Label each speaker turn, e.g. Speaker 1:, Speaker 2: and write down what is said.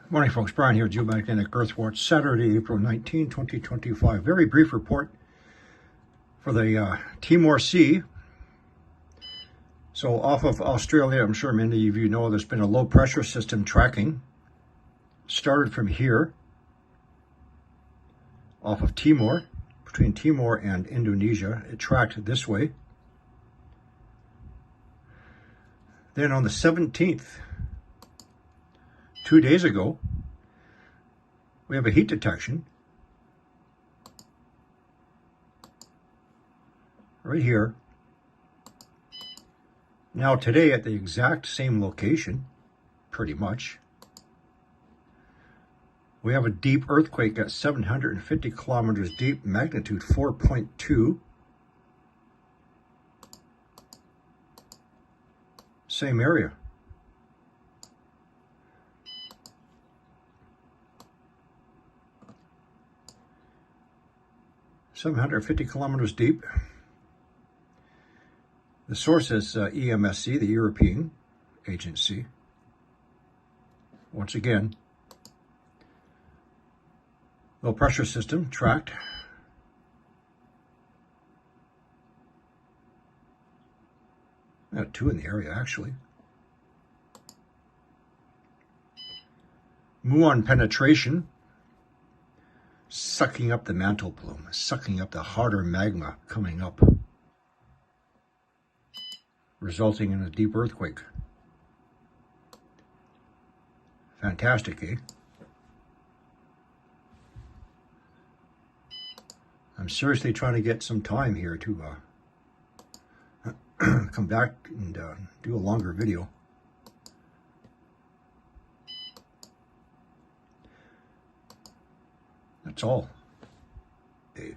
Speaker 1: Good morning, folks. Brian here, Geomagnetic Earthwatch, Saturday, April 19, 2025. Very brief report for the Timor Sea. So off of Australia, I'm sure many of you know there's been a low pressure system tracking. Started from here, off of Timor, between Timor and Indonesia. It tracked this way. Then on the 17th, 2 days ago, we have a heat detection right here. Now today at the exact same location, pretty much, we have a deep earthquake at 750 kilometers deep, magnitude 4.2. Same area. (750 kilometers deep). The source is EMSC, the European Agency. Once again, low pressure system tracked. Got two in the area, actually. Muon penetration, sucking up the mantle plume, sucking up the harder magma coming up, resulting in a deep earthquake. Fantastic, eh? I'm seriously trying to get some time here to come back and do a longer video. That's all. Hey.